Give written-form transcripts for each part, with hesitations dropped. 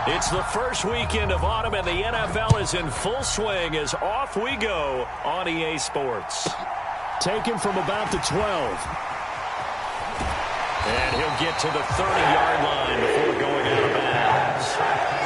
It's the first weekend of autumn, and the NFL is in full swing as off we go on EA Sports. Taken from about the 12. And he'll get to the 30-yard line before going out of bounds.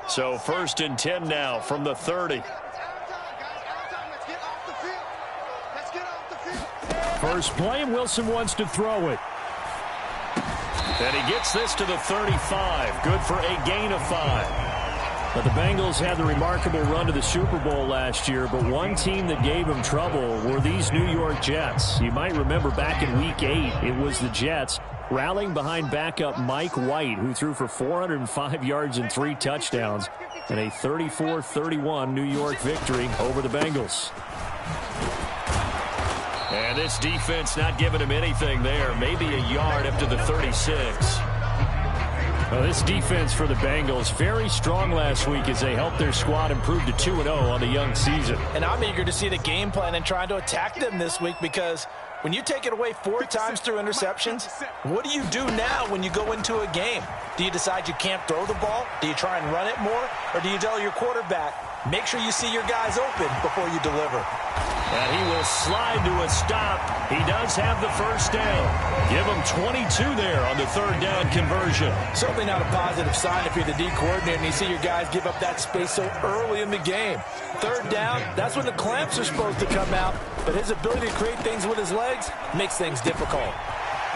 So 1st and 10 now from the 30. First play, and Wilson wants to throw it. And he gets this to the 35. Good for a gain of 5. But the Bengals had the remarkable run to the Super Bowl last year, but one team that gave them trouble were these New York Jets. You might remember back in Week 8, it was the Jets rallying behind backup Mike White, who threw for 405 yards and 3 touchdowns, and a 34-31 New York victory over the Bengals. And this defense not giving him anything there. Maybe a yard up to the 36. Well, this defense for the Bengals, very strong last week as they helped their squad improve to 2-0 on the young season. And I'm eager to see the game plan and trying to attack them this week, because when you take it away 4 times through interceptions, what do you do now when you go into a game? Do you decide you can't throw the ball? Do you try and run it more? Or do you tell your quarterback, make sure you see your guys open before you deliver? And he will slide to a stop. He does have the first down. Give him 22 there on the 3rd down conversion. Certainly not a positive sign if you're the D coordinator and you see your guys give up that space so early in the game. 3rd down, that's when the clamps are supposed to come out. But his ability to create things with his legs makes things difficult.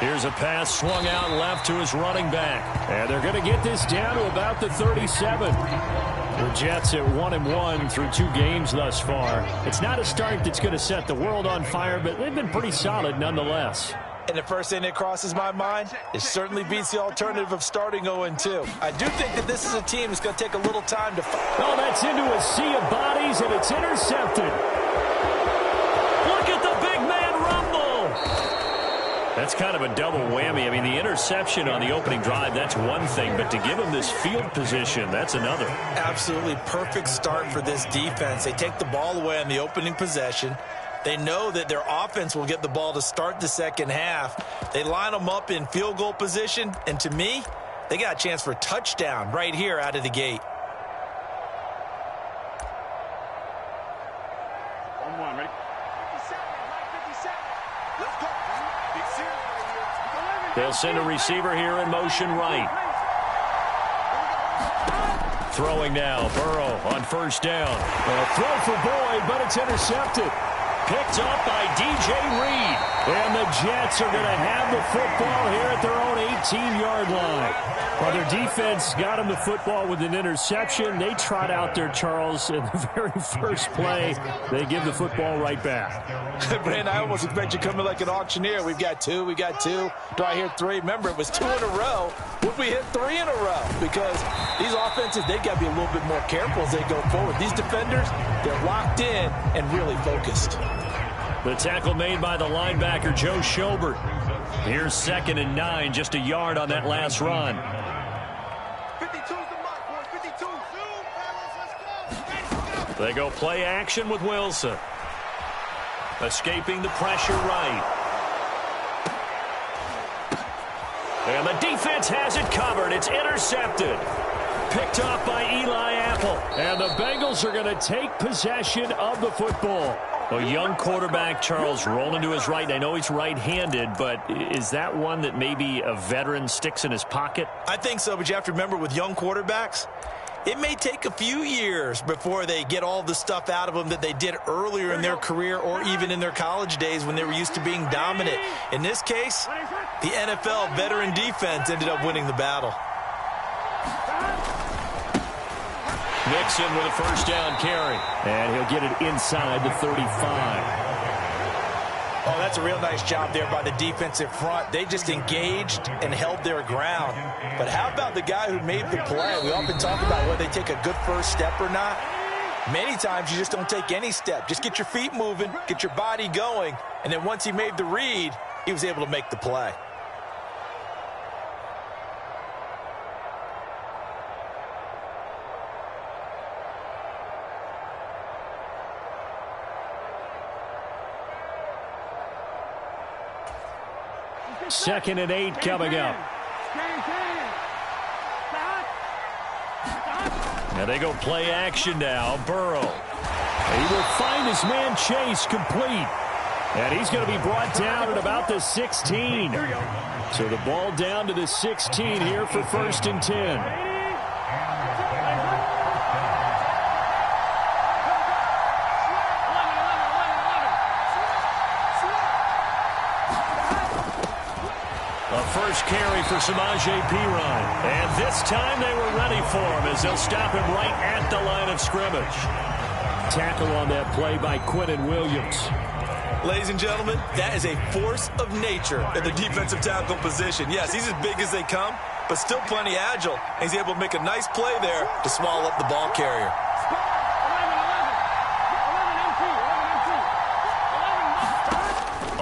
Here's a pass swung out left to his running back. And they're going to get this down to about the 37. The Jets at 1-1 through 2 games thus far. It's not a start that's going to set the world on fire, but they've been pretty solid nonetheless. And the first thing that crosses my mind, it certainly beats the alternative of starting 0-2. I do think that this is a team that's going to take a little time to fight. Oh, that's into a sea of bodies, and it's intercepted. Look at the big man rumble. That's kind of a double whammy. I mean, the interception on the opening drive, that's one thing, but to give him this field position, that's another. Absolutely perfect start for this defense. They take the ball away on the opening possession. They know that their offense will get the ball to start the second half. They line them up in field goal position, and to me, they got a chance for a touchdown right here out of the gate. They'll send a receiver here in motion right. Throwing now, Burrow on 1st down. A throw for Boyd, but it's intercepted. Picked up by DJ Reed. And the Jets are going to have the football here at their own 18-yard line. Well, their defense got them the football with an interception. They trot out there, Charles, in the very first play. They give the football right back. Brandon, I almost expect you coming like an auctioneer. We've got 2, we got 2. Do I hear 3? Remember, it was 2 in a row. Would we hit 3 in a row? Because these offenses, they've got to be a little bit more careful as they go forward. These defenders, they're locked in and really focused. The tackle made by the linebacker, Joe Schobert. Here's 2nd and 9, just a yard on that last run. 52's the mark, boys. 52. They go play action with Wilson. Escaping the pressure right. And the defense has it covered. It's intercepted. Picked off by Eli Apple. And the Bengals are going to take possession of the football. A young quarterback, Charles, rolling to his right. And I know he's right-handed, but is that one that maybe a veteran sticks in his pocket? I think so, but you have to remember with young quarterbacks, it may take a few years before they get all the stuff out of them that they did earlier in their career or even in their college days when they were used to being dominant. In this case, the NFL veteran defense ended up winning the battle. Mixon with a first down carry. And he'll get it inside the 35. Oh, that's a real nice job there by the defensive front. They just engaged and held their ground. But how about the guy who made the play? We often talk about whether they take a good first step or not. Many times you just don't take any step. Just get your feet moving, get your body going, and then once he made the read, he was able to make the play. Second and 8 coming up. Now they go play action now. Burrow. He will find his man Chase complete. And he's going to be brought down at about the 16. So the ball down to the 16 here for 1st and 10. First carry for Samaje Perine. And this time they were ready for him as they'll stop him right at the line of scrimmage. Tackle on that play by Quinnen Williams. Ladies and gentlemen, that is a force of nature in the defensive tackle position. Yes, he's as big as they come, but still plenty agile. And he's able to make a nice play there to swallow up the ball carrier.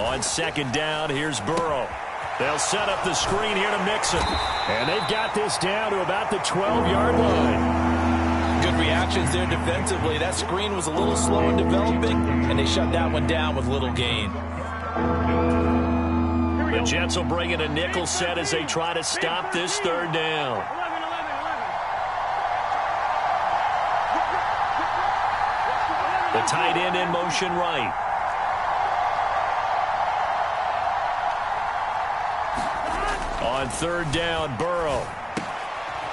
On second down, here's Burrow. They'll set up the screen here to Mixon. And they've got this down to about the 12-yard line. Good reactions there defensively. That screen was a little slow in developing, and they shut that one down with little gain. The Jets will bring in a nickel set as they try to stop this third down. The tight end in motion right. On third down, Burrow.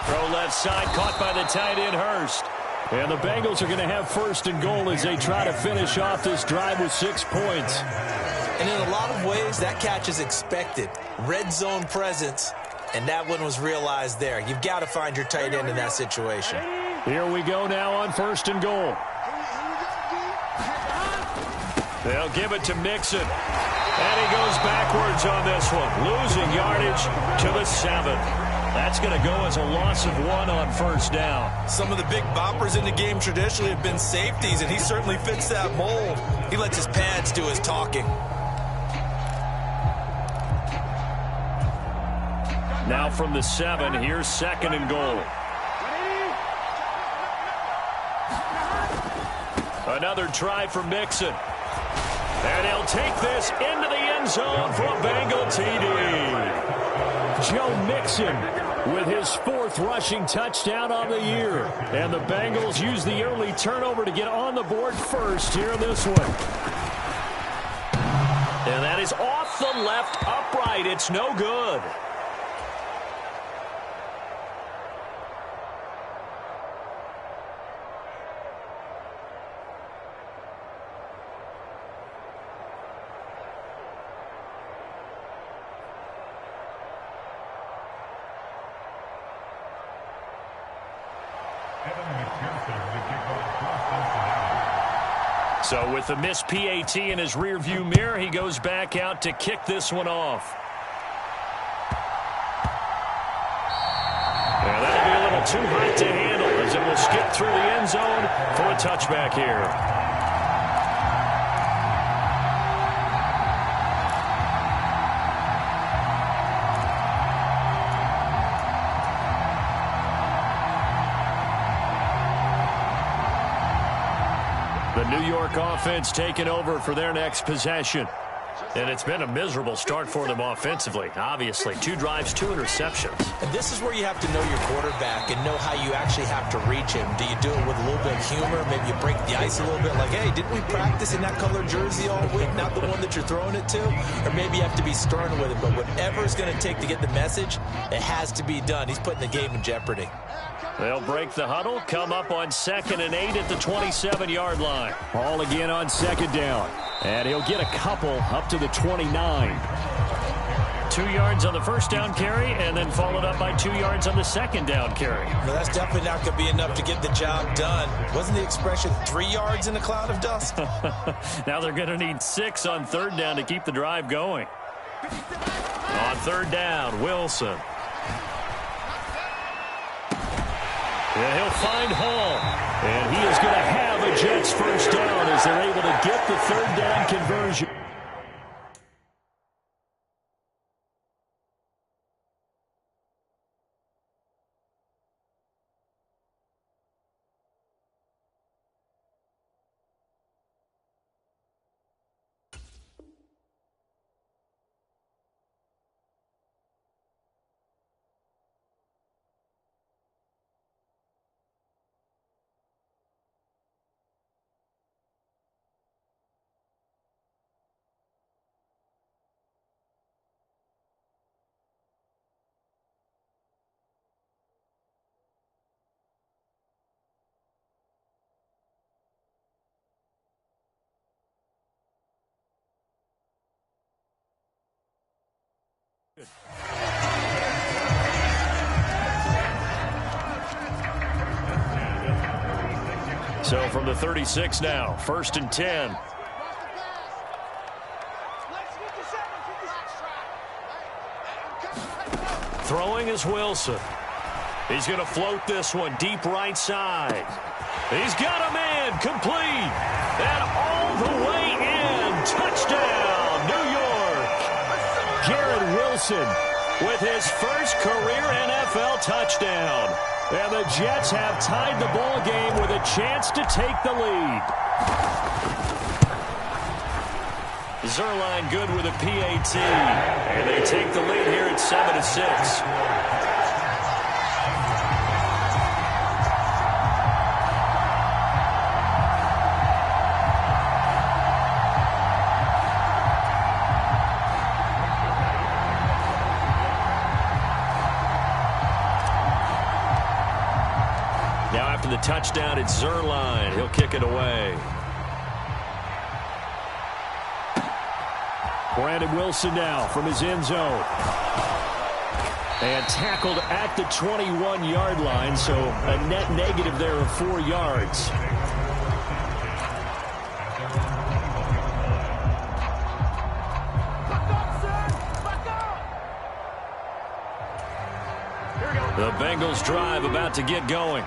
Throw left side, caught by the tight end, Hurst. And the Bengals are going to have 1st and goal as they try to finish off this drive with 6 points. And in a lot of ways, that catch is expected. Red zone presence, and that one was realized there. You've got to find your tight end in that situation. Here we go now on 1st and goal. They'll give it to Mixon. And he goes backwards on this one, losing yardage to the 7. That's going to go as a loss of 1 on 1st down. Some of the big boppers in the game traditionally have been safeties, and he certainly fits that mold. He lets his pads do his talking. Now from the 7, here's 2nd and goal. Another try for Mixon. And he'll take this into the end zone for a Bengal TD. Joe Mixon with his 4th rushing touchdown on the year. And the Bengals use the early turnover to get on the board first here in this one. And that is off the left upright. It's no good. So with the missed PAT in his rearview mirror, he goes back out to kick this one off. And that'll be a little too hot to handle as it will skip through the end zone for a touchback here. The New York offense taking over for their next possession. And it's been a miserable start for them offensively. Obviously, 2 drives, 2 interceptions. And this is where you have to know your quarterback and know how you actually have to reach him. Do you do it with a little bit of humor? Maybe you break the ice a little bit like, hey, didn't we practice in that color jersey all week, not the one that you're throwing it to? Or maybe you have to be stern with him. But whatever it's going to take to get the message, it has to be done. He's putting the game in jeopardy. They'll break the huddle, come up on 2nd and 8 at the 27-yard line. Ball again on 2nd down. And he'll get a couple up to the 29. 2 yards on the first down carry, and then followed up by 2 yards on the 2nd down carry. Well, that's definitely not going to be enough to get the job done. Wasn't the expression 3 yards in a cloud of dust? Now they're going to need 6 on 3rd down to keep the drive going. On 3rd down, Wilson. And he'll find Hall. And he is going to have a Jets first down as they're able to get the 3rd down conversion. So from the 36 now, 1st and 10. Throwing is Wilson. He's going to float this one deep right side. He's got a man complete. And all the way in. Touchdown, New York. Garrett Wilson with his first career NFL touchdown. And the Jets have tied the ball game with a chance to take the lead. Zerline good with a PAT. And they take the lead here at 7-6. The touchdown, it's Zerline. He'll kick it away. Brandon Wilson now from his end zone. And tackled at the 21-yard line, so a net negative there of 4 yards. The Bengals drive about to get going.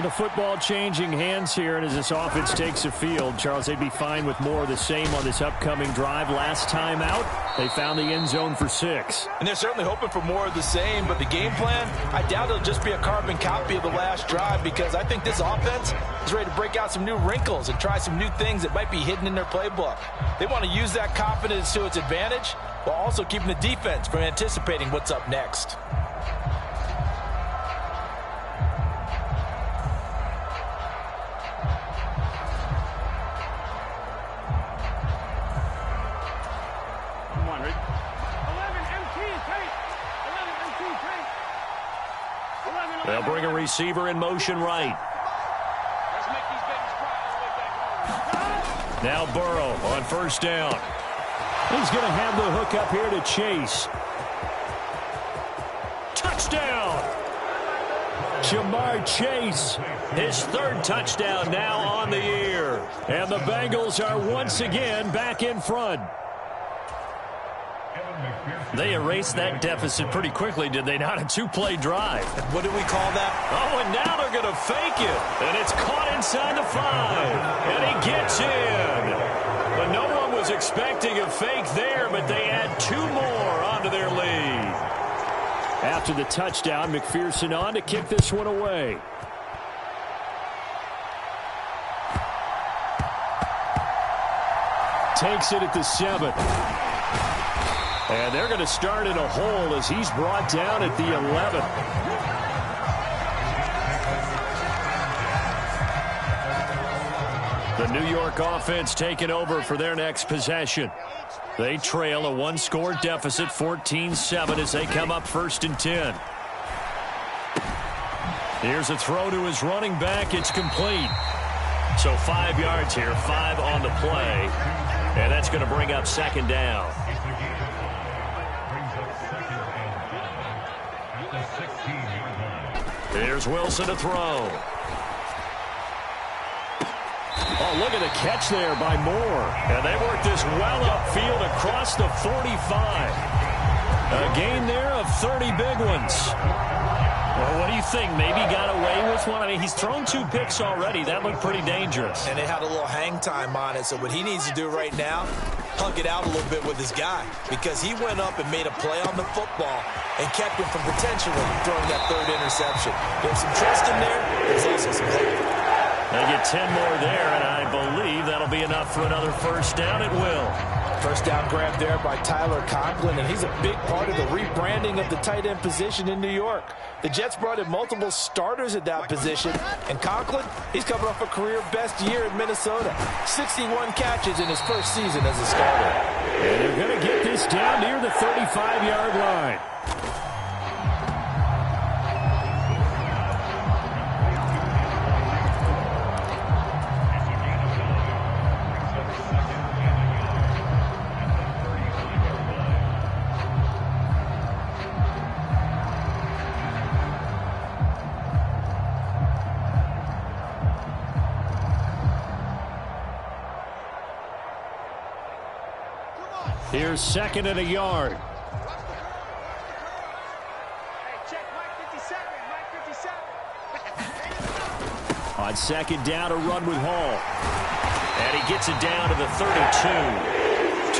The football changing hands here, and as this offense takes the field, Charles, they'd be fine with more of the same on this upcoming drive. Last time out, they found the end zone for 6. And they're certainly hoping for more of the same, but the game plan, I doubt it'll just be a carbon copy of the last drive, because I think this offense is ready to break out some new wrinkles and try some new things that might be hidden in their playbook. They want to use that confidence to its advantage while also keeping the defense from anticipating what's up next. They'll bring a receiver in motion right. Now Burrow on 1st down. He's going to have the hook up here to Chase. Touchdown! Jamar Chase. His 3rd touchdown now on the year. And the Bengals are once again back in front. They erased that deficit pretty quickly, did they not? A 2-play drive. What do we call that? Oh, and now they're going to fake it. And it's caught inside the 5. And he gets in. But no one was expecting a fake there, but they add 2 more onto their lead. After the touchdown, McPherson on to kick this one away. takes it at the 7. And they're going to start in a hole as he's brought down at the 11. The New York offense taking over for their next possession. They trail a one-score deficit, 14-7, as they come up 1st and 10. Here's a throw to his running back. It's complete. So 5 yards here, 5 on the play. And that's going to bring up 2nd down. Here's Wilson to throw. Oh, look at the catch there by Moore. And they work this well upfield across the 45. A gain there of 30 big ones. Well, what do you think? Maybe got away with one? I mean, he's thrown 2 picks already. That looked pretty dangerous. And it had a little hang time on it. So what he needs to do right now, hug it out a little bit with his guy. Because he went up and made a play on the football and kept him from potentially throwing that 3rd interception. There's some trust in there. There's also some hope. They get 10 more there, and I believe that'll be enough for another 1st down. It will. 1st down grab there by Tyler Conklin, and he's a big part of the rebranding of the tight end position in New York. The Jets brought in multiple starters at that position, and Conklin, he's coming off a career-best year in Minnesota. 61 catches in his first season as a starter. And they're going to get this down near the 35-yard line. Here's 2nd and a yard. On 2nd down, a run with Hall. And he gets it down to the 32.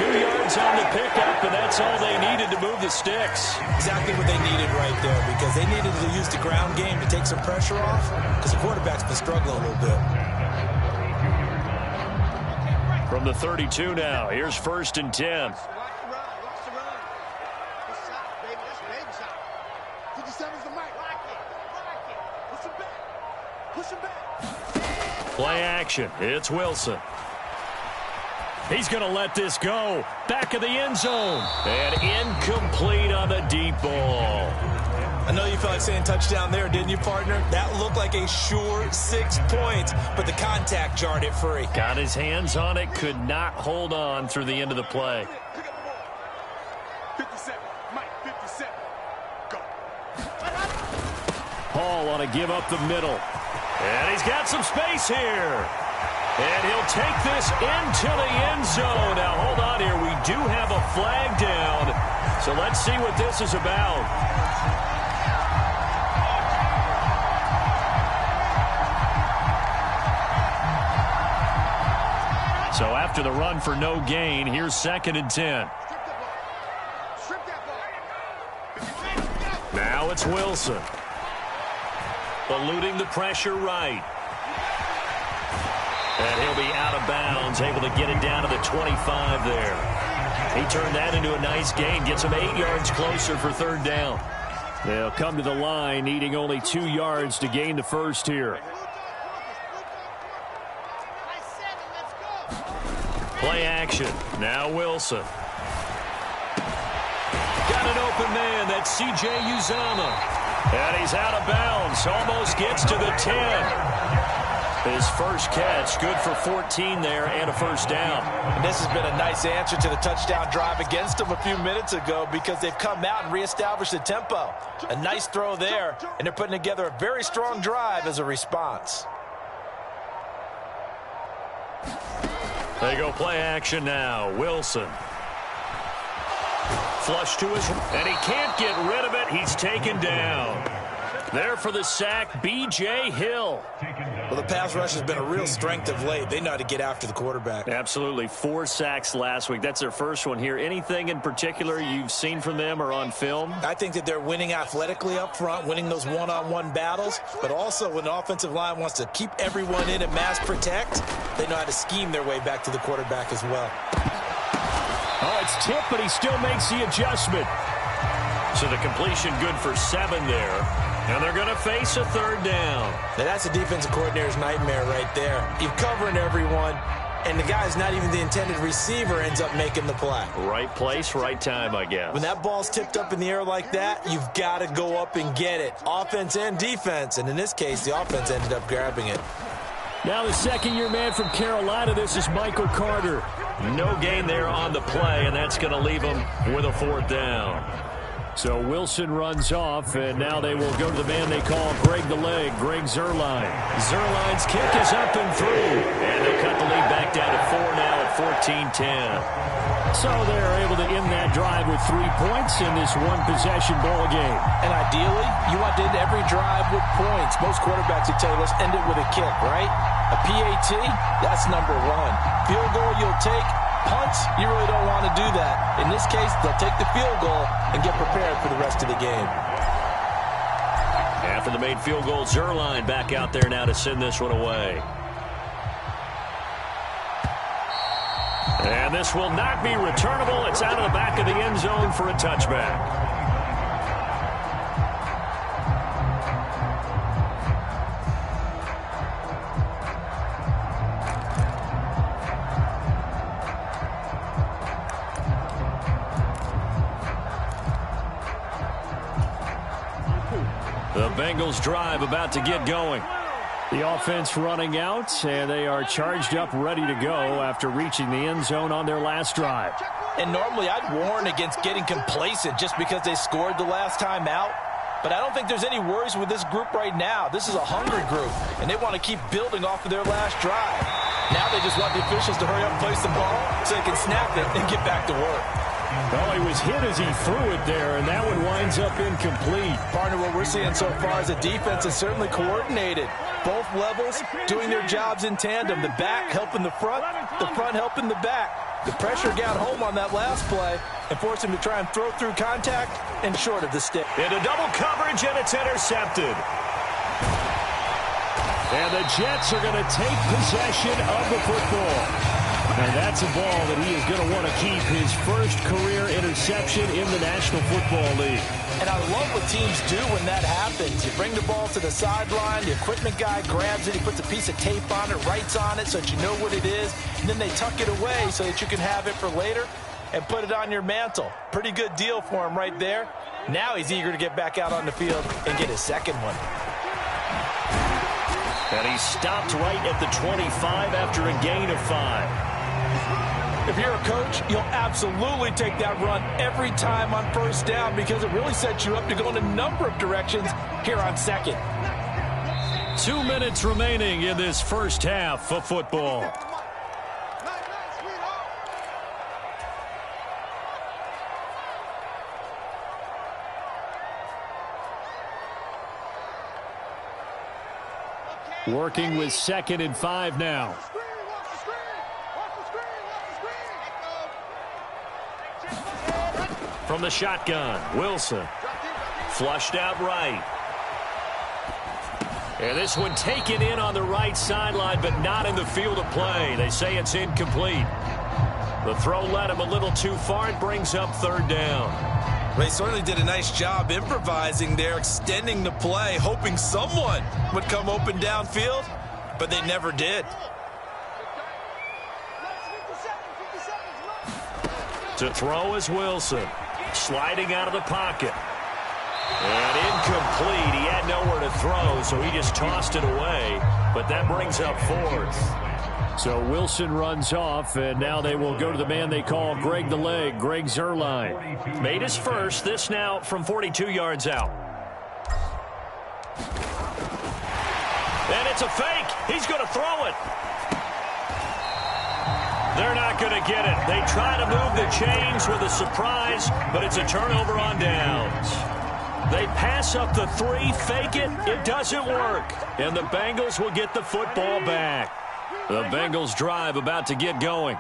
2 yards on the pickup, and that's all they needed to move the sticks. Exactly what they needed right there, because they needed to use the ground game to take some pressure off, because the quarterback's been struggling a little bit. From the 32 now, here's 1st and 10. Play action. It's Wilson. He's going to let this go. Back of the end zone. And incomplete on the deep ball. I know you felt like saying touchdown there, didn't you, partner? That looked like a sure 6 points, but the contact jarred it free. Got his hands on it, could not hold on through the end of the play. 57, Mike, 57. Go. Hall on a give up the middle. And he's got some space here. And he'll take this into the end zone. Now, hold on here. We do have a flag down. So let's see what this is about. So after the run for no gain, here's 2nd and 10. Now it's Wilson. Eluding the pressure right. And he'll be out of bounds, able to get it down to the 25 there. He turned that into a nice gain, gets him 8 yards closer for 3rd down. They'll come to the line, needing only 2 yards to gain the first here. Play action. Now Wilson. Got an open man. That's C.J. Uzomah. And he's out of bounds. Almost gets to the 10. His first catch, good for 14 there and a 1st down. And this has been a nice answer to the touchdown drive against them a few minutes ago, because they've come out and reestablished the tempo. A nice throw there, and they're putting together a very strong drive as a response. They go play action now. Wilson. Flush to his, and he can't get rid of it. He's taken down. There for the sack, B.J. Hill. Well, the pass rush has been a real strength of late. They know how to get after the quarterback. Absolutely. 4 sacks last week. That's their first one here. Anything in particular you've seen from them or on film? I think that they're winning athletically up front, winning those one-on-one battles, but also when the offensive line wants to keep everyone in and mass protect, they know how to scheme their way back to the quarterback as well. Oh, it's tipped, but he still makes the adjustment. So the completion good for 7 there. And they're going to face a 3rd down. Now that's a defensive coordinator's nightmare right there. You're covering everyone, and the guy's not even the intended receiver ends up making the play. Right place, right time, I guess. When that ball's tipped up in the air like that, you've got to go up and get it. Offense and defense, and in this case, the offense ended up grabbing it. Now the second-year man from Carolina, this is Michael Carter. No gain there on the play, and that's going to leave him with a 4th down. So Wilson runs off, and now they will go to the man they call Greg the Leg, Greg Zuerlein. Zuerlein's kick is up and through, and they cut the lead back down to 4 now at 14-10. So they're able to end that drive with 3 points in this one-possession ball game. And ideally, you want to end every drive with points. Most quarterbacks would tell you, let's end it with a kick, right? A PAT, that's number 1. Field goal you'll take. Punts, you really don't want to do that. In this case, they'll take the field goal and get prepared for the rest of the game. After the made field goal, Zuerlein back out there now to send this one away. And this will not be returnable. It's out of the back of the end zone for a touchback. The Bengals drive about to get going. The offense running out, and they are charged up, ready to go after reaching the end zone on their last drive. And normally I'd warn against getting complacent just because they scored the last time out. But I don't think there's any worries with this group right now. This is a hungry group, and they want to keep building off of their last drive. Now they just want the officials to hurry up and place the ball so they can snap it and get back to work. Well, he was hit as he threw it there, and that one winds up incomplete. Partner, what we're seeing so far is the defense is certainly coordinated. Both levels doing their jobs in tandem. The back helping the front helping the back. The pressure got home on that last play and forced him to try and throw through contact and short of the stick. Into double coverage, and it's intercepted. And the Jets are going to take possession of the football. And that's a ball that he is going to want to keep, his first career interception in the National Football League. And I love what teams do when that happens. You bring the ball to the sideline, the equipment guy grabs it, he puts a piece of tape on it, writes on it so that you know what it is, and then they tuck it away so that you can have it for later and put it on your mantle. Pretty good deal for him right there. Now he's eager to get back out on the field and get his second one. And he stopped right at the 25 after a gain of 5. If you're a coach, you'll absolutely take that run every time on first down because it really sets you up to go in a number of directions here on second. 2 minutes remaining in this first half of football. Working with 2nd and 5 now. From the shotgun, Wilson. Flushed out right. And this one taken in on the right sideline, but not in the field of play. They say it's incomplete. The throw led him a little too far. It brings up 3rd down. They certainly did a nice job improvising there, extending the play, hoping someone would come open downfield, but they never did. To throw is Wilson. Sliding out of the pocket. And incomplete. He had nowhere to throw, so he just tossed it away. But that brings up 4th. So Wilson runs off, and now they will go to the man they call Greg the Leg, Greg Zuerlein. Made his first. This now from 42 yards out. And it's a fake. He's going to throw it. They're not going to get it. They try to move the chains with a surprise, but it's a turnover on downs. They pass up the 3, fake it. It doesn't work. And the Bengals will get the football back. The Bengals drive about to get going.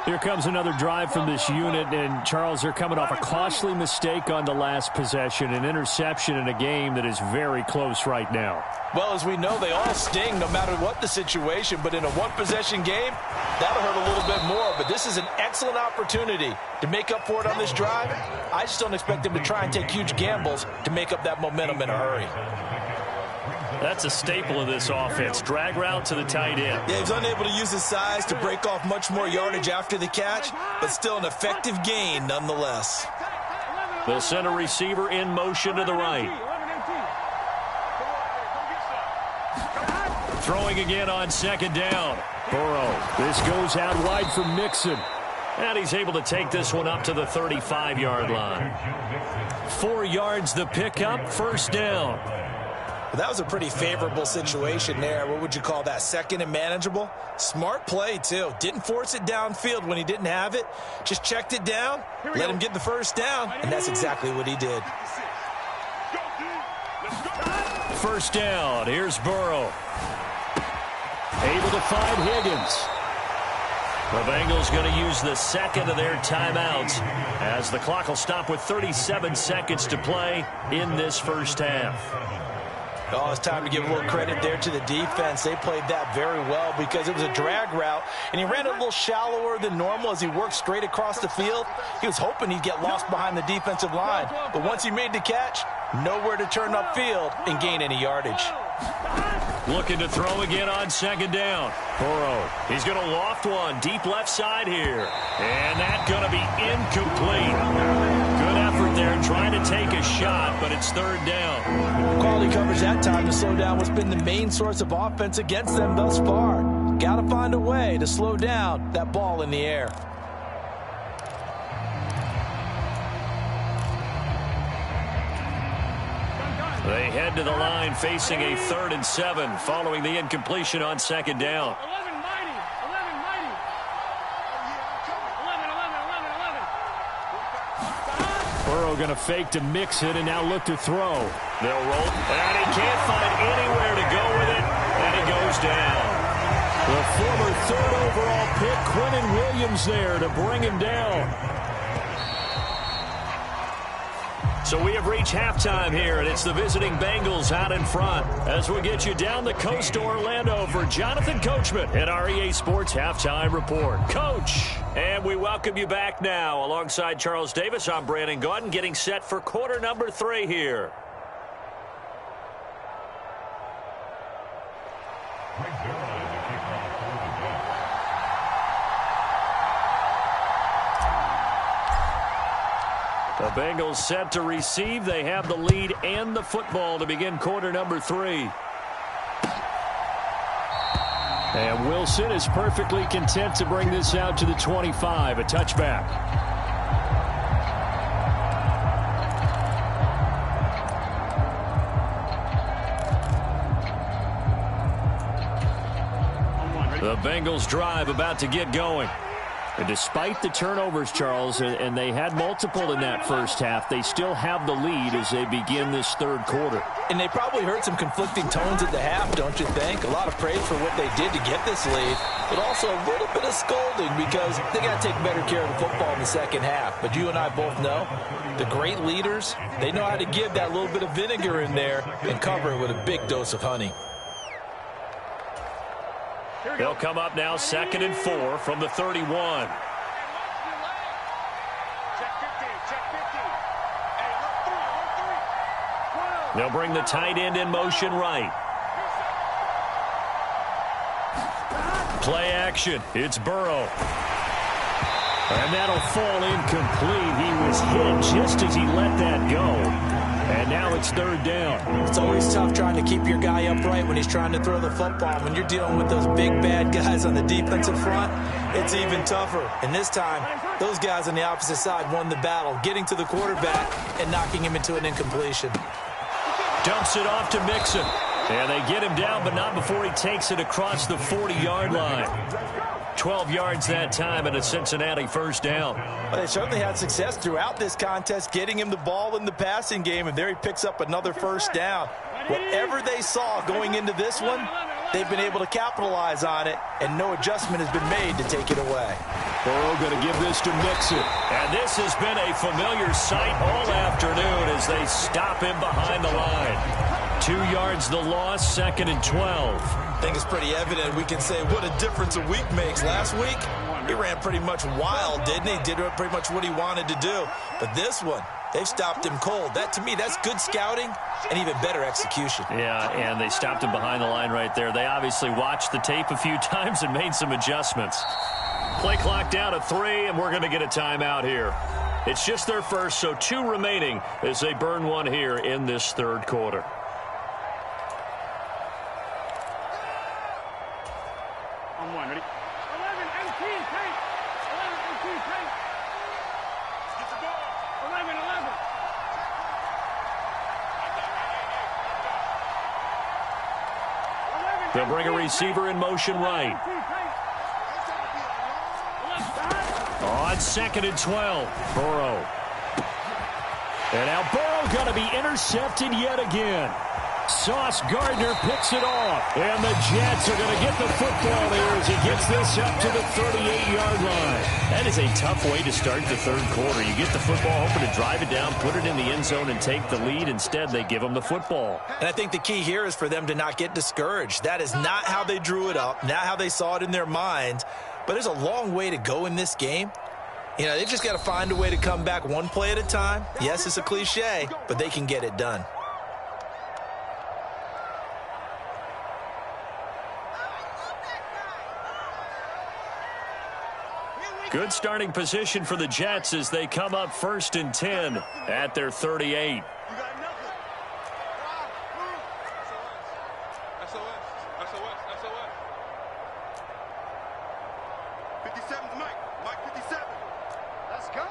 Here comes another drive from this unit, and Charles, they're coming off a costly mistake on the last possession, an interception in a game that is very close right now. Well, as we know, they all sting no matter what the situation, but in a one-possession game, that'll hurt a little bit more. But this is an excellent opportunity to make up for it on this drive. I just don't expect them to try and take huge gambles to make up that momentum in a hurry. That's a staple of this offense. Drag route to the tight end. Yeah, he's unable to use his size to break off much more yardage after the catch, but still an effective gain nonetheless. They'll send a receiver in motion to the right. Throwing again on second down. Burrow. This goes out wide for Mixon. And he's able to take this one up to the 35-yard line. 4 yards the pickup, first down. Well, that was a pretty favorable situation there. What would you call that? Second and manageable? Smart play, too. Didn't force it downfield when he didn't have it. Just checked it down, let him get the first down, and that's exactly what he did. First down. Here's Burrow. Able to find Higgins. The Bengals going to use the second of their timeouts as the clock will stop with 37 seconds to play in this first half. Oh, it's time to give a little credit there to the defense. They played that very well because it was a drag route, and he ran it a little shallower than normal as he worked straight across the field. He was hoping he'd get lost behind the defensive line, but once he made the catch, nowhere to turn upfield and gain any yardage. Looking to throw again on second down. Burrow, he's going to loft one deep left side here, and that's going to be incomplete. Good effort there trying to take a shot, but it's third down. Quality coverage that time to slow down what's been the main source of offense against them thus far. Got to find a way to slow down that ball in the air. They head to the line facing a 3rd and 7 following the incompletion on second down. Burrow going to fake to mix it and now look to throw. They'll roll, and he can't find anywhere to go with it, and he goes down. The former 3rd overall pick, Quinnen Williams, there to bring him down. So we have reached halftime here, and it's the visiting Bengals out in front as we get you down the coast to Orlando for Jonathan Coachman at our EA Sports Halftime Report. Coach, and we welcome you back now. Alongside Charles Davis, I'm Brandon Gaudin, getting set for quarter number 3 here. The Bengals set to receive. They have the lead and the football to begin quarter number 3. And Wilson is perfectly content to bring this out to the 25, a touchback. The Bengals drive about to get going. And despite the turnovers, Charles, and they had multiple in that first half, they still have the lead as they begin this third quarter. And they probably heard some conflicting tones at the half, don't you think? A lot of praise for what they did to get this lead, but also a little bit of scolding because they got to take better care of the football in the second half. But you and I both know the great leaders, they know how to give that little bit of vinegar in there and cover it with a big dose of honey. They'll come up now 2nd and 4 from the 31. They'll bring the tight end in motion right. Play action. It's Burrow. And that'll fall incomplete. He was hit just as he let that go. And now it's third down. It's always tough trying to keep your guy upright when he's trying to throw the football. When you're dealing with those big, bad guys on the defensive front, it's even tougher. And this time, those guys on the opposite side won the battle, getting to the quarterback and knocking him into an incompletion. Dumps it off to Mixon. And they get him down, but not before he takes it across the 40-yard line. 12 yards that time and a Cincinnati first down. Well, they certainly had success throughout this contest getting him the ball in the passing game, and there he picks up another first down. Whatever they saw going into this one, they've been able to capitalize on it, and no adjustment has been made to take it away. Burrow going to give this to Mixon. And this has been a familiar sight all afternoon as they stop him behind the line. 2 yards the loss, 2nd and 12. I think it's pretty evident. We can say what a difference a week makes. Last week, he ran pretty much wild, didn't he? Did pretty much what he wanted to do. But this one, they've stopped him cold. That, to me, that's good scouting and even better execution. Yeah, and they stopped him behind the line right there. They obviously watched the tape a few times and made some adjustments. Play clock down to 3, and we're going to get a timeout here. It's just their first, so 2 remaining as they burn one here in this third quarter. On one, ready? 11, 18, take. 11, 18, take. Get the ball. 11, 11. They'll bring a receiver in motion right. On 2nd and 12, Burrow. And now Burrow going to be intercepted yet again. Sauce Gardner picks it off. And the Jets are going to get the football here as he gets this up to the 38-yard line. That is a tough way to start the third quarter. You get the football, hoping to drive it down, put it in the end zone, and take the lead. Instead, they give them the football. And I think the key here is for them to not get discouraged. That is not how they drew it up, not how they saw it in their minds. But there's a long way to go in this game. You know, they've just got to find a way to come back one play at a time. Yes, it's a cliche, but they can get it done. Good starting position for the Jets as they come up 1st and 10 at their 38. You got nothing. SOS. 57's Mike 57. Let's go.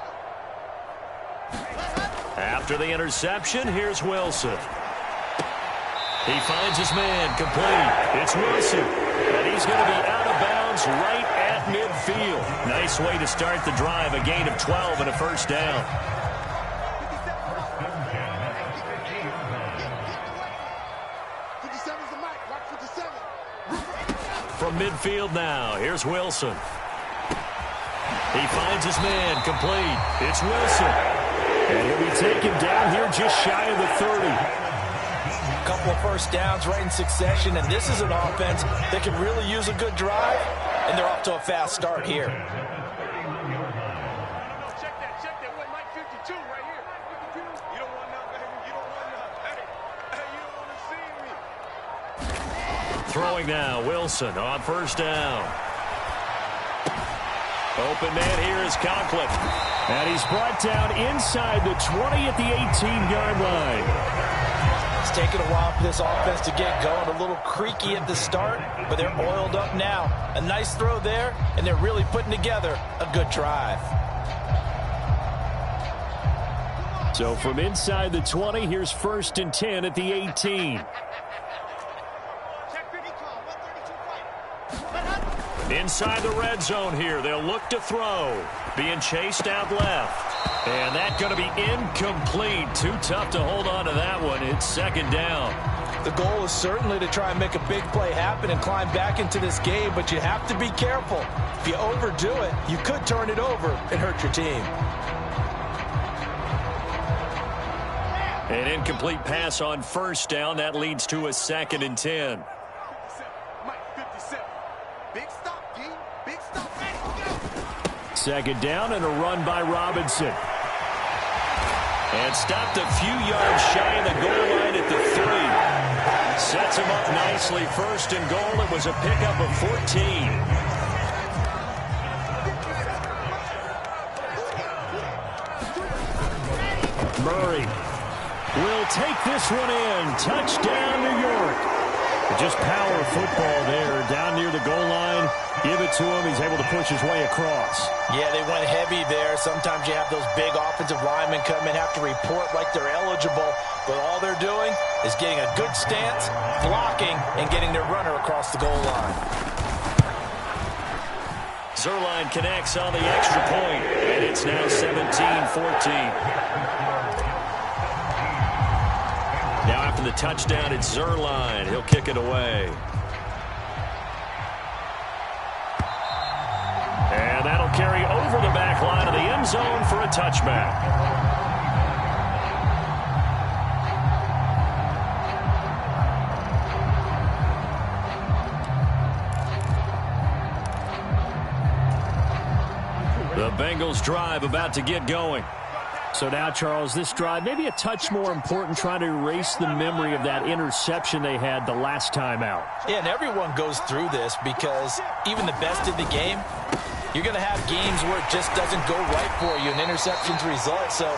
After the interception, here's Wilson. He finds his man complete. It's Wilson. And he's going to be out of bounds right at midfield. Nice way to start the drive. A gain of 12 and a first down. From midfield now, here's Wilson. He finds his man complete. It's Wilson. And he'll be taken down here just shy of the 30. Couple of first downs right in succession, and this is an offense that can really use a good drive, and they're off to a fast start here. Check that. What Mike 52 right here. You don't want nothing, baby. You don't want nothing. Hey, you don't want to see me. Throwing now, Wilson on first down. Open man here is Conklin. And he's brought down inside the 20 at the 18-yard line. It's taken a while for this offense to get going. A little creaky at the start, but they're oiled up now. A nice throw there, and they're really putting together a good drive. So from inside the 20, here's 1st and 10 at the 18. Inside the red zone here. They'll look to throw. Being chased out left. And that's going to be incomplete. Too tough to hold on to that one. It's 2nd down. The goal is certainly to try and make a big play happen and climb back into this game, but you have to be careful. If you overdo it, you could turn it over and hurt your team. An incomplete pass on first down. That leads to a 2nd and 10. Mike 57. Big stop, D. Big stop. Hey, go. 2nd down and a run by Robinson. And stopped a few yards shy of the goal line at the 3. Sets him up nicely. 1st and goal. It was a pickup of 14. Murray will take this one in. Touchdown, New York. Just power football there, down near the goal line. Give it to him. He's able to push his way across. Yeah, they went heavy there. Sometimes you have those big offensive linemen come in, have to report like they're eligible, but all they're doing is getting a good stance, blocking, and getting their runner across the goal line. Zerline connects on the extra point, and it's now 17-14. Now after the touchdown, it's Zerline. He'll kick it away. And that'll carry over the back line of the end zone for a touchback. The Bengals drive about to get going. So now, Charles, this drive maybe a touch more important, trying to erase the memory of that interception they had the last time out. Yeah, and everyone goes through this because even the best in the game, you're going to have games where it just doesn't go right for you and interceptions result. So,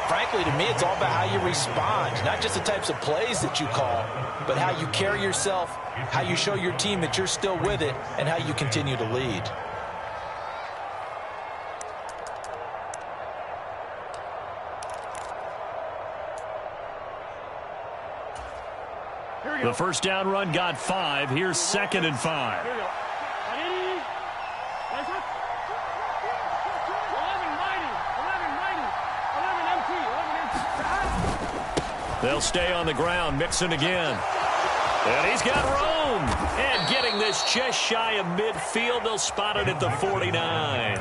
frankly, to me, it's all about how you respond, not just the types of plays that you call, but how you carry yourself, how you show your team that you're still with it, and how you continue to lead. The first down run got 5. Here's 2nd and 5. They'll stay on the ground. Mixon again. And he's got room. And getting this just shy of midfield. They'll spot it at the 49.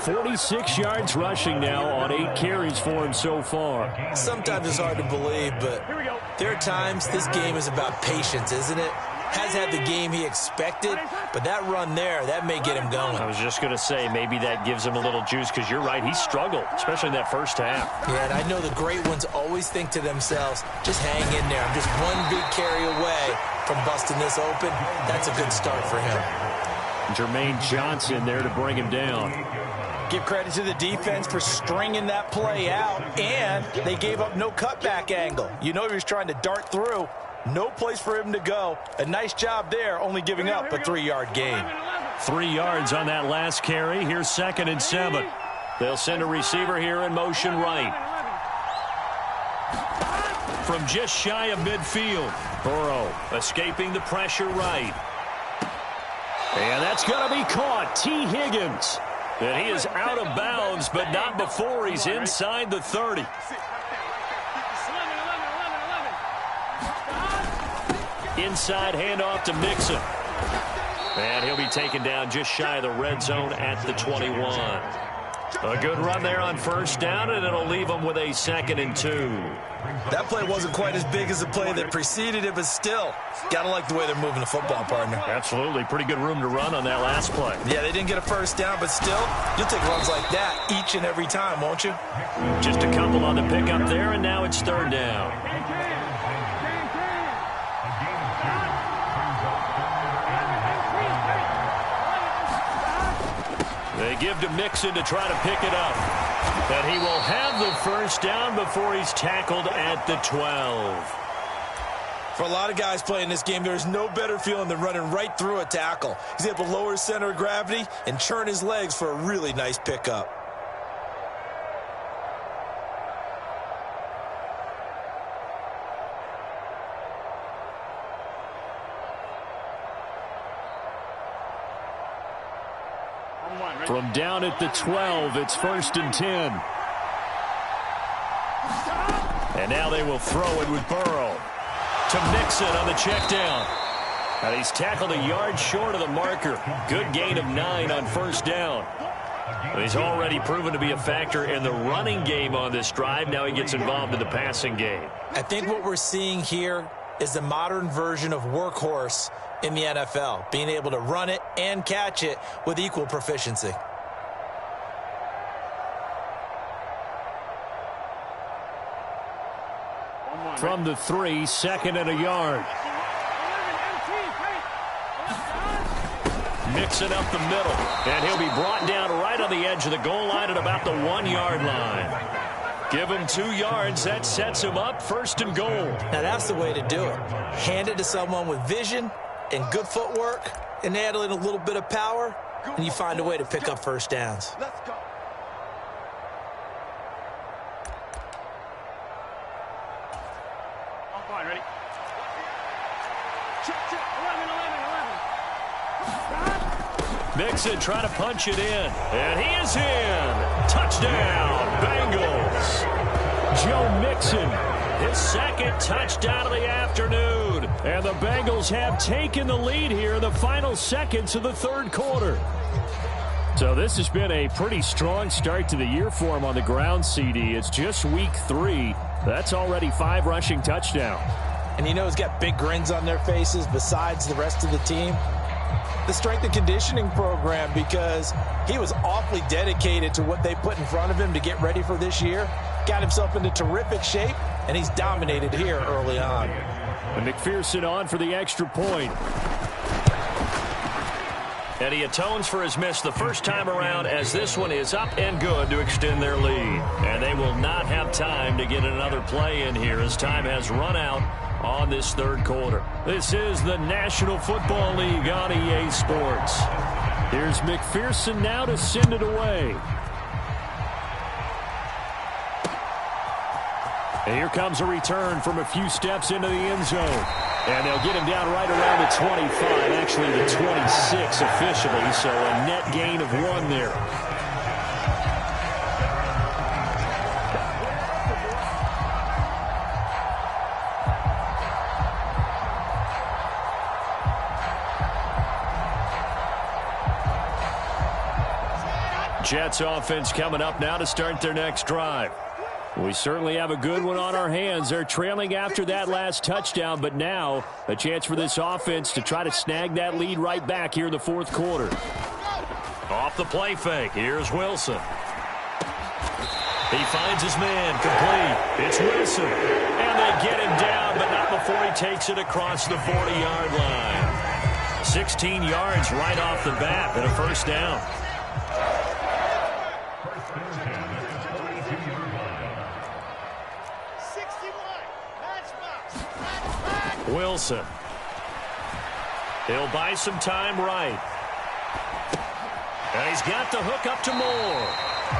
46 yards rushing now on 8 carries for him so far. Sometimes it's hard to believe, but there are times this game is about patience, isn't it? Has had the game he expected, but that run there, that may get him going. I was just going to say, maybe that gives him a little juice, because you're right, he struggled, especially in that first half. Yeah, and I know the great ones always think to themselves, just hang in there. I'm just one big carry away from busting this open. That's a good start for him. Jermaine Johnson there to bring him down. Give credit to the defense for stringing that play out, and they gave up no cutback angle. You know he was trying to dart through. No place for him to go. A nice job there, only giving up a 3-yard gain. 3 yards on that last carry. Here's 2nd and 7. They'll send a receiver here in motion right. From just shy of midfield, Burrow escaping the pressure right. And that's going to be caught. T. Higgins. And he is out of bounds, but not before he's inside the 30. Inside handoff to Mixon. And he'll be taken down just shy of the red zone at the 21. A good run there on first down, and it'll leave them with a 2nd and 2. That play wasn't quite as big as the play that preceded it, but still, gotta like the way they're moving the football, partner. Absolutely. Pretty good room to run on that last play. Yeah, they didn't get a first down, but still, you'll take runs like that each and every time, won't you? Just a couple on the pickup there, and now it's 3rd down. They give to Mixon to try to pick it up. And he will have the first down before he's tackled at the 12. For a lot of guys playing this game, there's no better feeling than running right through a tackle. He's able to lower his center of gravity and churn his legs for a really nice pickup. From down at the 12, it's 1st and 10. And now they will throw it with Burrow. To Mixon on the check down. And he's tackled a yard short of the marker. Good gain of 9 on first down. And he's already proven to be a factor in the running game on this drive. Now he gets involved in the passing game. I think what we're seeing here is the modern version of workhorse in the NFL, being able to run it and catch it with equal proficiency. From the 3, 2nd and a yard. Mixon up the middle, and he'll be brought down right on the edge of the goal line at about the 1-yard line. Give him 2 yards. That sets him up 1st and goal. Now, that's the way to do it. Hand it to someone with vision and good footwork and add in a little bit of power, and you find a way to pick up first downs. Let's go. I'm fine. Ready? Check, check. 11. Mixon trying to punch it in. And he is in. Touchdown, Bengals. Joe Mixon, his 2nd touchdown of the afternoon. And the Bengals have taken the lead here in the final seconds of the 3rd quarter. So this has been a pretty strong start to the year for him on the ground, CD. It's just week 3. That's already 5 rushing touchdowns. And you know he's got big grins on their faces besides the rest of the team. The strength and conditioning program, because he was awfully dedicated to what they put in front of him to get ready for this year. Got himself into terrific shape, and he's dominated here early on. And McPherson on for the extra point. And he atones for his miss the first time around, as this one is up and good to extend their lead. And they will not have time to get another play in here as time has run out on this 3rd quarter. This is the National Football League on EA Sports. Here's McPherson now to send it away. And here comes a return from a few steps into the end zone. And they'll get him down right around the 25, actually the 26 officially, so a net gain of 1 there. Jets offense coming up now to start their next drive. We certainly have a good one on our hands. They're trailing after that last touchdown, but now a chance for this offense to try to snag that lead right back here in the 4th quarter. Off the play fake. Here's Wilson. He finds his man complete. It's Wilson. And they get him down, but not before he takes it across the 40-yard line. 16 yards right off the bat and a 1st down. Wilson. He'll buy some time right. And he's got the hook up to Moore.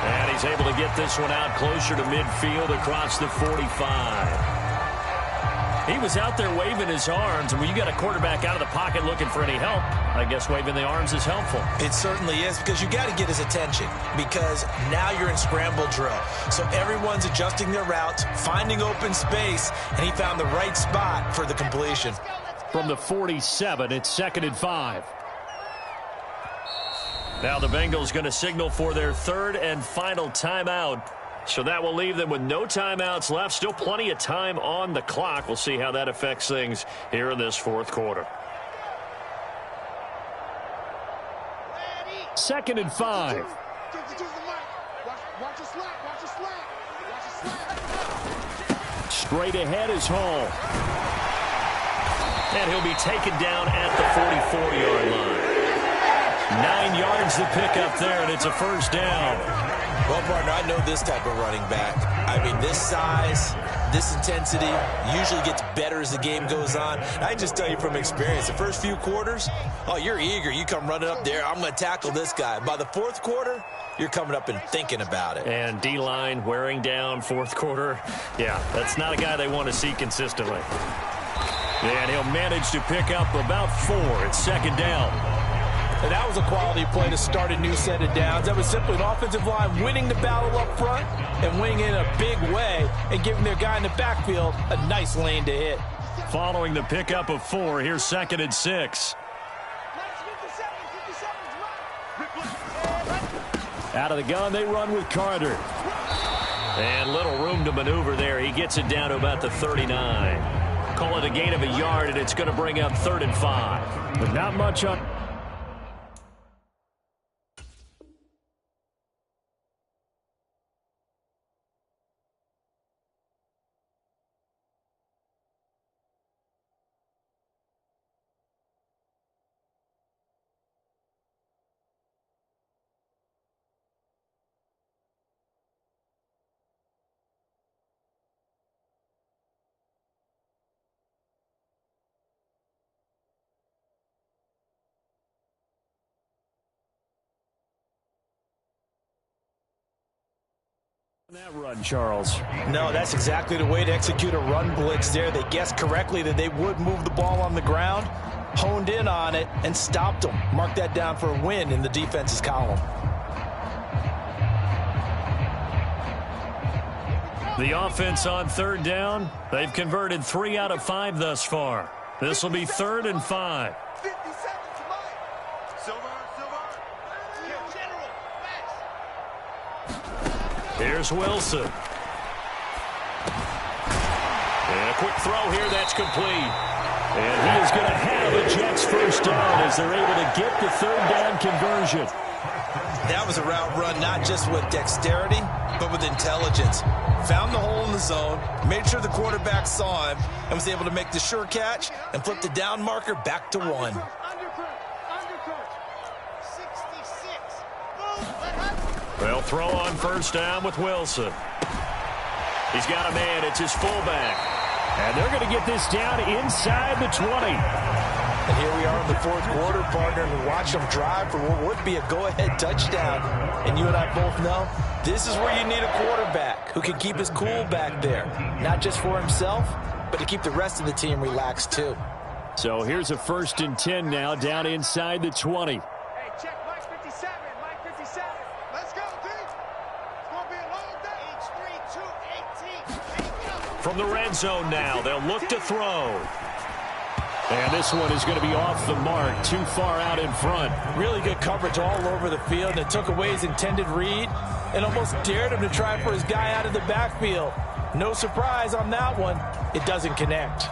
And he's able to get this one out closer to midfield across the 45. He was out there waving his arms, and when you got a quarterback out of the pocket looking for any help, I guess waving the arms is helpful. It certainly is, because you got to get his attention, because now you're in scramble drill. So everyone's adjusting their routes, finding open space, and he found the right spot for the completion. From the 47, it's 2nd and 5. Now the Bengals going to signal for their 3rd and final timeout. So that will leave them with no timeouts left. Still plenty of time on the clock. We'll see how that affects things here in this 4th quarter. 2nd and 5. Straight ahead is Hall. And he'll be taken down at the 44-yard line. 9 yards to pick up there, and it's a 1st down. Well, partner, I know this type of running back. I mean, this size, this intensity usually gets better as the game goes on. I just tell you from experience, the first few quarters, oh, you're eager. You come running up there, I'm going to tackle this guy. By the 4th quarter, you're coming up and thinking about it. And D-line wearing down 4th quarter. Yeah, that's not a guy they want to see consistently. And he'll manage to pick up about 4. It's 2nd down. And that was a quality play to start a new set of downs. That was simply an offensive line winning the battle up front and winning in a big way and giving their guy in the backfield a nice lane to hit. Following the pickup of 4, here's 2nd and 6. Out of the gun, they run with Carter. And little room to maneuver there. He gets it down to about the 39. Call it a gain of a yard, and it's going to bring up 3rd and 5. But not much on... That run, Charles. No, that's exactly the way to execute a run blitz there. They guessed correctly that they would move the ball on the ground, honed in on it, and stopped them. Mark that down for a win in the defense's column. The offense on third down, they've converted 3 out of 5 thus far. This will be 3rd and 5. 50 seconds, Mike. Silver. Here's Wilson. And a quick throw here, that's complete. And he is going to have a Jets first down as they're able to get the third down conversion. That was a route run not just with dexterity, but with intelligence. Found the hole in the zone, made sure the quarterback saw him, and was able to make the sure catch and flip the down marker back to 1. They'll throw on first down with Wilson. He's got a man. It's his fullback. And they're going to get this down inside the 20. And here we are in the 4th quarter, partner, and we watch them drive for what would be a go-ahead touchdown. And you and I both know this is where you need a quarterback who can keep his cool back there. Not just for himself, but to keep the rest of the team relaxed too. So here's a 1st and 10 now down inside the 20. Hey, check Mike 57. Mike 57. Let's go, D. It's going to be a long day. H3-2-18. From the red zone now, they'll look to throw. And this one is going to be off the mark, too far out in front. Really good coverage all over the field, and it took away his intended read and almost dared him to try for his guy out of the backfield. No surprise on that one. It doesn't connect.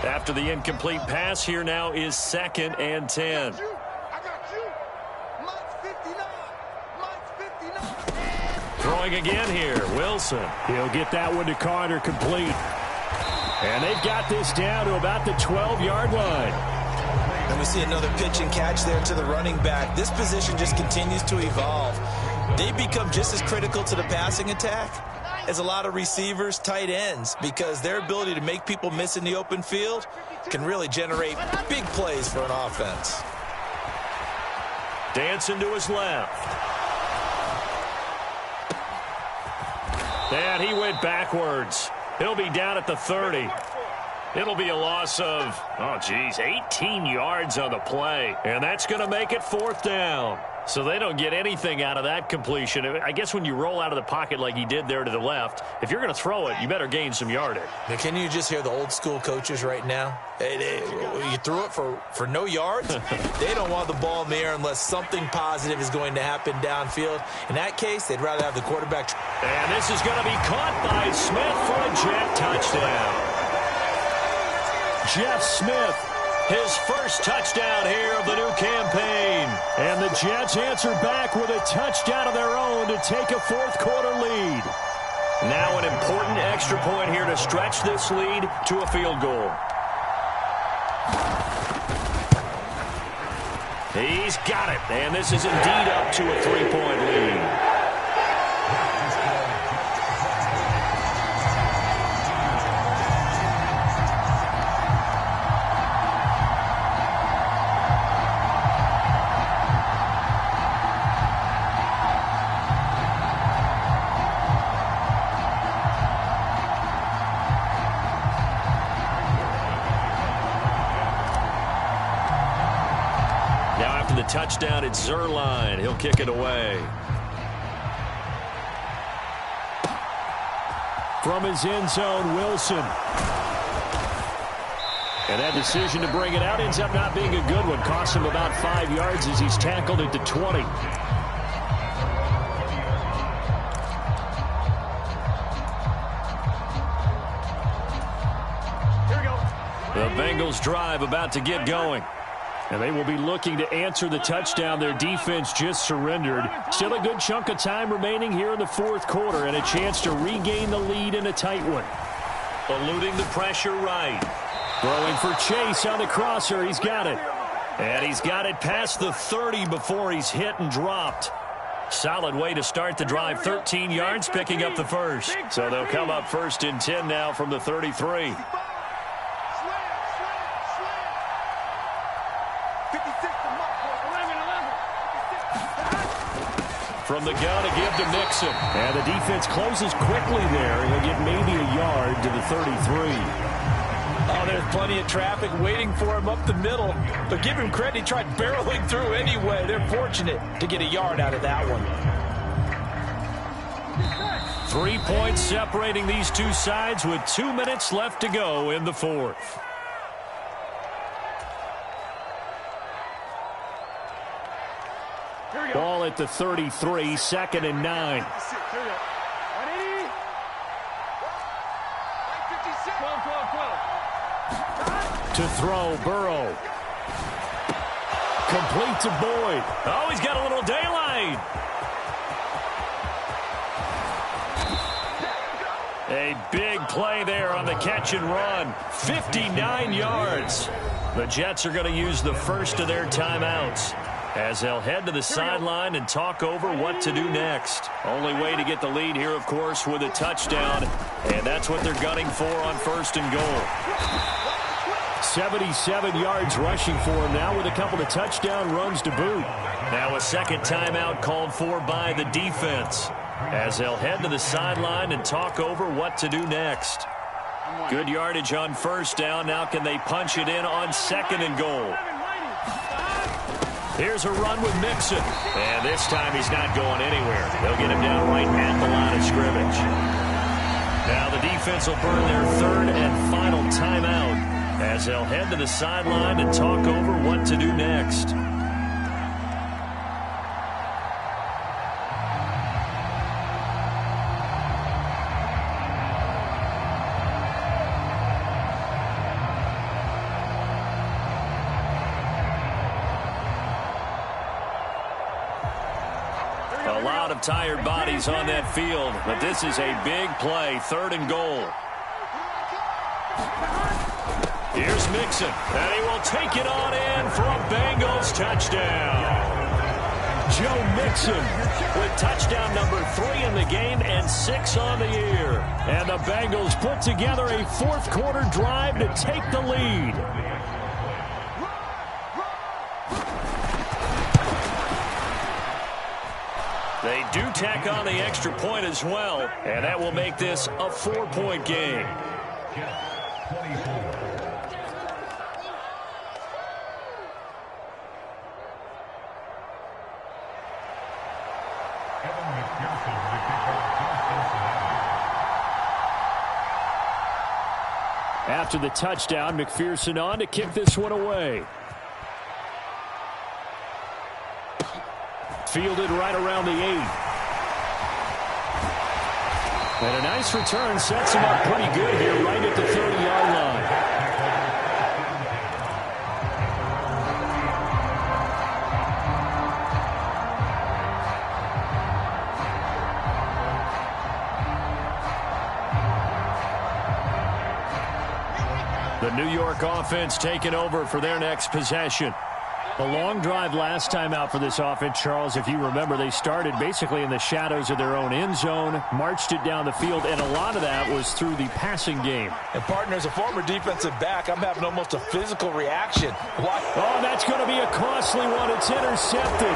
After the incomplete pass, here now is 2nd and 10. I got you. Mike's 59. Mike's 59. Throwing again here, Wilson. He'll get that one to Carter complete. And they've got this down to about the 12-yard line. And we see another pitch and catch there to the running back. This position just continues to evolve. They become just as critical to the passing attack as a lot of receivers, tight ends, because their ability to make people miss in the open field can really generate big plays for an offense. Dancing to his left. And he went backwards. He'll be down at the 30. It'll be a loss of, 18 yards on the play. And that's going to make it 4th down. So they don't get anything out of that completion. I guess when you roll out of the pocket like he did there to the left, if you're going to throw it, you better gain some yardage. Now, can you just hear the old school coaches right now? You threw it for no yards? They don't want the ball in the air unless something positive is going to happen downfield. In that case, they'd rather have the quarterback. And this is going to be caught by Smith for a Jet touchdown. Jeff Smith, his first touchdown here of the new campaign. And the Jets answer back with a touchdown of their own to take a 4th quarter lead. Now an important extra point here to stretch this lead to a field goal. He's got it, and this is indeed up to a 3-point lead. Touchdown at Zerline. He'll kick it away. From his end zone, Wilson. And that decision to bring it out ends up not being a good one. Costs him about 5 yards as he's tackled at the 20. Here we go. The Bengals drive about to get going. And they will be looking to answer the touchdown their defense just surrendered. Still a good chunk of time remaining here in the 4th quarter and a chance to regain the lead in a tight one. Eluding the pressure right. Throwing for Chase on the crosser. He's got it. And he's got it past the 30 before he's hit and dropped. Solid way to start the drive. 13 yards, picking up the first. So they'll come up 1st and 10 now from the 33. from the gun to give to Mixon. And the defense closes quickly there. He'll get maybe a yard to the 33. Oh, there's plenty of traffic waiting for him up the middle. But give him credit, he tried barreling through anyway. They're fortunate to get a yard out of that one. 3 points separating these two sides with 2 minutes left to go in the fourth. Ball at the 33, 2nd and 9. To throw, Burrow. Complete to Boyd. Oh, he's got a little daylight. A big play there on the catch and run. 59 yards. The Jets are going to use the first of their timeouts as they'll head to the sideline and talk over what to do next. Only way to get the lead here, of course, with a touchdown. And that's what they're gunning for on 1st and goal. 77 yards rushing for him now with a couple of touchdown runs to boot. Now a second timeout called for by the defense as they'll head to the sideline and talk over what to do next. Good yardage on 1st down. Now can they punch it in on 2nd and goal? Here's a run with Mixon. And this time he's not going anywhere. They'll get him down right at the line of scrimmage. Now the defense will burn their 3rd and final timeout as they'll head to the sideline and talk over what to do next. A lot of tired bodies on that field, but this is a big play, 3rd and goal. Here's Mixon, and he will take it on in for a Bengals touchdown. Joe Mixon with touchdown number 3 in the game and 6 on the year. And the Bengals put together a 4th quarter drive to take the lead. They do tack on the extra point as well, and that will make this a 4-point game. After the touchdown, McPherson on to kick this one away. Fielded right around the 8. And a nice return sets him up pretty good here right at the 30-yard line. The New York offense taking over for their next possession. A long drive last time out for this offense, Charles. If you remember, they started basically in the shadows of their own end zone, marched it down the field, and a lot of that was through the passing game. And, partner, as a former defensive back, I'm having almost a physical reaction. What? Oh, that's going to be a costly one. It's intercepted.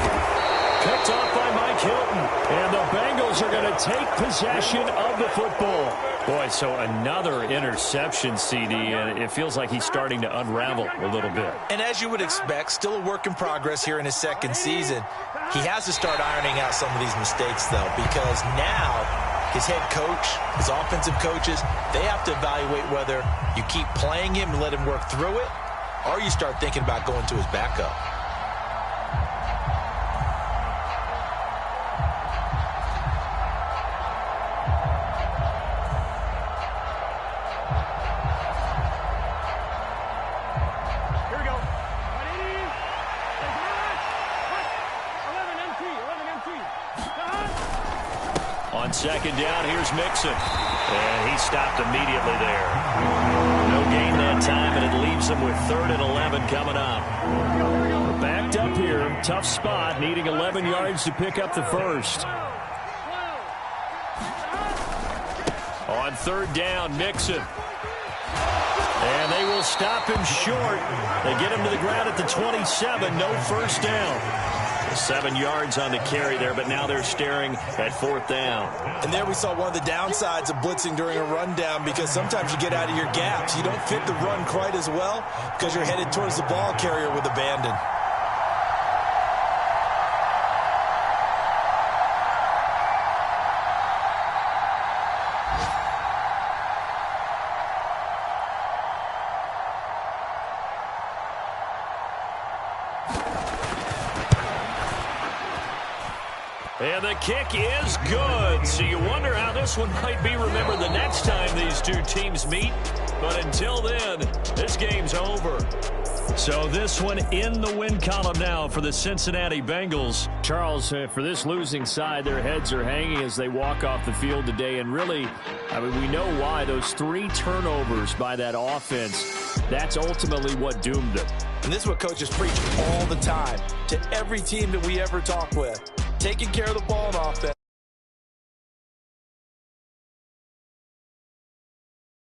Picked off by Mike Hilton. And the Bengals are going to take possession of the football. Boy, so another interception, CD, and it feels like he's starting to unravel a little bit. And as you would expect, still a work in progress here in his 2nd season. He has to start ironing out some of these mistakes, though, because now his head coach, his offensive coaches, they have to evaluate whether you keep playing him and let him work through it, or you start thinking about going to his backup. On 2nd down, here's Mixon. And he stopped immediately there. No gain that time, and it leaves them with 3rd and 11 coming up. We're backed up here. Tough spot, needing 11 yards to pick up the first. On 3rd down, Mixon. And they will stop him short. They get him to the ground at the 27. No first down. 7 yards on the carry there, but now they're staring at 4th down. And there we saw one of the downsides of blitzing during a rundown, because sometimes you get out of your gaps. You don't fit the run quite as well because you're headed towards the ball carrier with abandon. And the kick is good. So you wonder how this one might be remembered the next time these two teams meet. But until then, this game's over. So this one in the win column now for the Cincinnati Bengals. Charles, for this losing side, their heads are hanging as they walk off the field today. And really, I mean, we know why. Those 3 turnovers by that offense, that's ultimately what doomed them. And this is what coaches preach all the time to every team that we ever talk with. Taking care of the ball in offense.